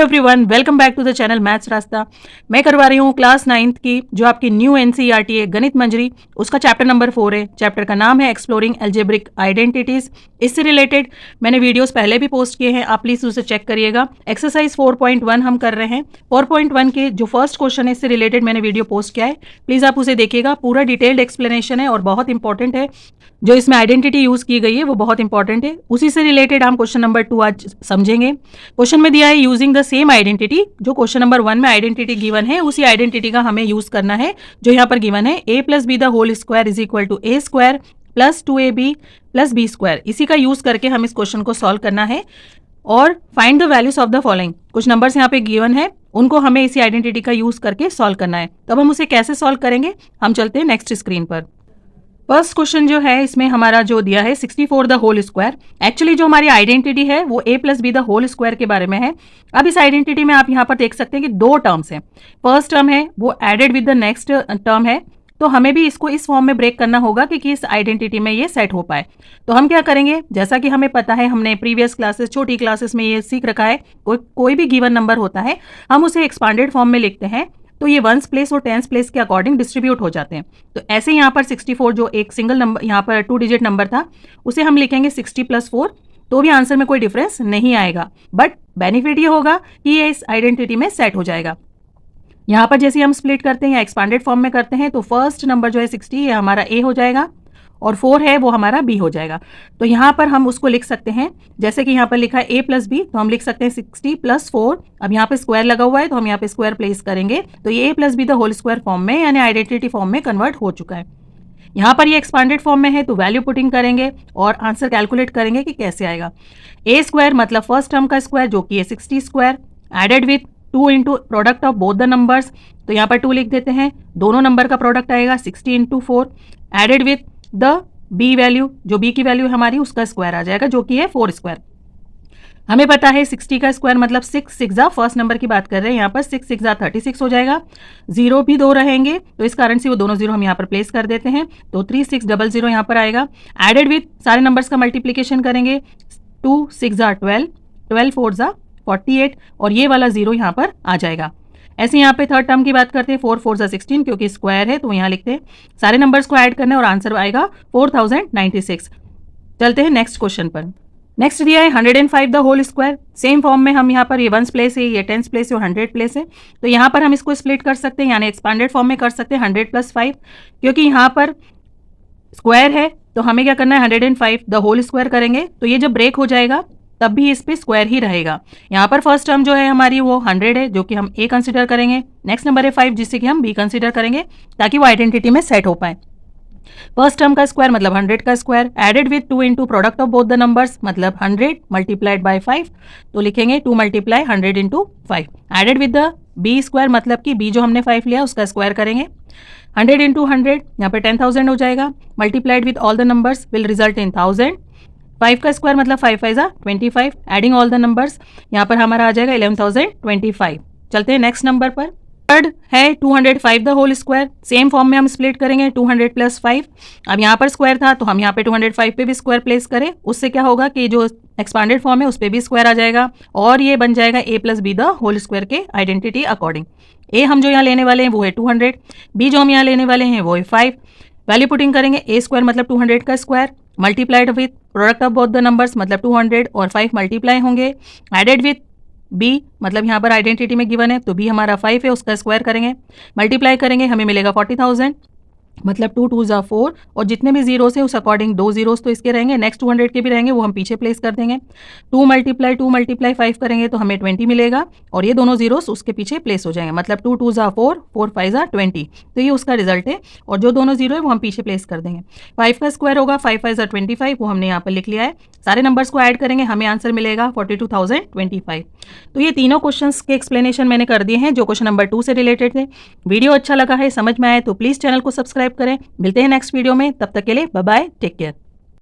Hello everyone, welcome back to the channel maths रास्ता। मैं करवा रही हूँ क्लास 9th की जो आपकी न्यू एनसीईआरटी है गणित मंजरी, उसका चैप्टर नंबर 4 है। चैप्टर का नाम है एक्सप्लोरिंग एल्जेब्रिक आइडेंटिटीज। इससे रिलेटेड मैंने वीडियोस पहले भी पोस्ट किए हैं, आप प्लीज उसे चेक करिएगा। एक्सरसाइज 4.1 हम कर रहे हैं। 4.1 के जो फर्स्ट क्वेश्चन है इससे रिलेटेड मैंने वीडियो पोस्ट किया है, प्लीज आप उसे देखिएगा। पूरा डिटेल्ड एक्सप्लेनेशन है और बहुत इंपॉर्टेंट है। जो इसमें आइडेंटिटी यूज की गई है वो बहुत इंपॉर्टेंट है। उसी से रिलेटेड हम क्वेश्चन नंबर 2 आज समझेंगे। क्वेश्चन में दिया है यूजिंग द सेम आइडेंटिटी। जो क्वेश्चन नंबर 1 में आइडेंटिटी गिवन है उसी आइडेंटिटी का हमें यूज करना है जो यहाँ पर गिवन है। a plus B the whole square is equal to a square plus 2ab plus b square. इसी का यूज करके हम इस क्वेश्चन को सॉल्व करना है और find the values of the following. कुछ नंबर्स यहाँ पे गिवन है, उनको हमें इसी आइडेंटिटी का यूज करके सॉल्व करना है। तब हम उसे कैसे सॉल्व करेंगे, हम चलते हैं नेक्स्ट स्क्रीन पर। फर्स्ट क्वेश्चन जो है इसमें हमारा जो दिया है 64 द होल स्क्वायर। एक्चुअली जो हमारी आइडेंटिटी है वो a plus B the whole square के बारे में है। अब इस आइडेंटिटी में आप यहाँ पर देख सकते हैं कि दो टर्म्स हैं। फर्स्ट टर्म है वो added with the next term है, तो हमें भी इसको इस फॉर्म में ब्रेक करना होगा कि इस आइडेंटिटी में ये सेट हो पाए। तो हम क्या करेंगे, जैसा कि हमें पता है, हमने प्रीवियस क्लासेस छोटी क्लासेस में ये सीख रखा है, कोई भी गिवन नंबर होता है हम उसे एक्सपांडेड फॉर्म में लिखते हैं तो ये वंस प्लेस और टेंस प्लेस के अकॉर्डिंग डिस्ट्रीब्यूट हो जाते हैं। तो ऐसे यहाँ पर 64 जो एक सिंगल नंबर यहाँ पर 2 डिजिट नंबर था उसे हम लिखेंगे 60 प्लस 4, तो भी आंसर में कोई डिफरेंस नहीं आएगा। बट बेनिफिट ये होगा कि ये इस आइडेंटिटी में सेट हो जाएगा। यहाँ पर जैसे हम स्प्लिट करते हैं या एक्सपांडेड फॉर्म में करते हैं तो फर्स्ट नंबर जो है 60 ये हमारा ए हो जाएगा और 4 है वो हमारा बी हो जाएगा। तो यहाँ पर हम उसको लिख सकते हैं जैसे कि यहाँ पर लिखा है a प्लस बी, तो हम लिख सकते हैं 60 प्लस 4। अब यहाँ पे स्क्वायर लगा हुआ है तो हम यहाँ पे स्क्वायर प्लेस करेंगे तो ये a plus B the whole square form में यानी आइडेंटिटी फॉर्म में कन्वर्ट हो चुका है। यहाँ पर ये एक्सपांडेड फॉर्म में है तो वैल्यू पुटिंग करेंगे और आंसर कैलकुलेट करेंगे कि कैसे आएगा। a स्क्वायर मतलब फर्स्ट टर्म का स्क्वायर जो कि है 60 square added with 2 into product of both the numbers, तो यहाँ पर 2 लिख देते हैं। दोनों नंबर का प्रोडक्ट आएगा 60 into 4 added with the B value, जो बी की वैल्यू हमारी उसका स्क्वायर आ जाएगा जो कि है 4 स्क्वायर। हमें पता है 60 का स्क्वायर मतलब 6 6 फर्स्ट नंबर की बात कर रहे हैं, यहाँ पर 6 6 36 हो जाएगा। जीरो भी दो रहेंगे तो इस कारण से वो दोनों जीरो हम यहाँ पर प्लेस कर देते हैं, तो 3600 यहाँ पर आएगा। एडेड विथ सारे नंबर्स का मल्टीप्लीकेशन करेंगे, 2 6 12 12 4 48 और ये वाला जीरो यहाँ पर आ जाएगा। ऐसे यहाँ पे थर्ड टर्म की बात करते हैं 4 4 16 क्योंकि स्क्वायर है तो यहाँ लिखते हैं। सारे नंबर्स को ऐड करना है और आंसर आएगा 4096। चलते हैं नेक्स्ट क्वेश्चन पर। नेक्स्ट दिया है 105 the whole square. Same form में हम यहाँ पर ये वंस प्लेस है, ये टेंस प्लेस है और 100 प्लेस है, तो यहाँ पर हम इसको स्प्लिट कर सकते हैं यानी एक्सपांडेड फॉर्म में कर सकते हैं 100 प्लस 5। क्योंकि यहाँ पर स्क्वायर है तो हमें क्या करना है 105 द होल स्क्वायर करेंगे तो ये जब ब्रेक हो जाएगा तब भी इस पे स्क्वायर ही रहेगा। यहाँ पर फर्स्ट टर्म जो है हमारी वो 100 है जो कि हम ए कंसीडर करेंगे। नेक्स्ट नंबर है 5 जिससे कि हम बी कंसीडर करेंगे ताकि वो आइडेंटिटी में सेट हो पाए। फर्स्ट टर्म का स्क्वायर मतलब 100 का square added with 2 into product of both the numbers मतलब 100 मल्टीप्लाइड बाय 5, तो लिखेंगे 2 multiply 100 into 5 added with the B square मतलब कि बी जो हमने 5 लिया उसका स्क्वायर करेंगे। 100 इंटू 100 यहाँ पर 10,000 हो जाएगा, multiplied with all the numbers will result in 1000। 5 का स्क्वायर मतलब 5 5 25 एडिंग ऑल द नंबर्स यहाँ पर हमारा आ जाएगा 11,025। चलते हैं नेक्स्ट नंबर पर। थर्ड है 205 the whole square. Same form में हम स्प्लिट करेंगे 200 प्लस 5। अब यहाँ पर स्क्वायर था तो हम यहाँ पे 205 पे भी स्क्वायर प्लेस करें, उससे क्या होगा कि जो एक्सपांडेड फॉर्म है उस पर भी स्क्वायर आ जाएगा और ये बन जाएगा a plus B the whole square के आइडेंटिटी अकॉर्डिंग। a हम जो यहाँ लेने वाले हैं वो है 200, b जो हम यहाँ लेने वाले हैं वो है 5। वैल्यू पुटिंग करेंगे a स्क्वायर मतलब 200 का square multiplied with product of both the numbers मतलब 200 और 5 मल्टीप्लाई होंगे। एडेड विथ b मतलब यहाँ पर आइडेंटिटी में गिवन है तो b हमारा 5 है उसका स्क्वायर करेंगे, मल्टीप्लाई करेंगे हमें मिलेगा 40,000 मतलब 2 2 4 और जितने भी जीरोस है उस अकॉर्डिंग 2 जीरोस तो इसके रहेंगे, नेक्स्ट 200 के भी रहेंगे वो हम पीछे प्लेस कर देंगे। 2 मल्टीप्लाई 5 करेंगे तो हमें 20 मिलेगा और ये दोनों जीरोस उसके पीछे प्लेस हो जाएंगे मतलब 2 2 4 4 5 20, तो ये उसका रिजल्ट है और जो दोनों जीरो है वो हम पीछे प्लेस कर देंगे। 5 का स्क्वायर होगा 5 5 25, वो हमने यहाँ पर लिख लिया है। सारे नंबर्स को ऐड करेंगे हमें आंसर मिलेगा 42,025। तो ये तीनों क्वेश्चंस के एक्सप्लेनेशन मैंने कर दिए हैं जो क्वेश्चन नंबर 2 से रिलेटेड थे। वीडियो अच्छा लगा है, समझ में आए तो प्लीज़ चैनल को सब्सक्राइब करें। मिलते हैं नेक्स्ट वीडियो में, तब तक के लिए बाय बाय, टेक केयर।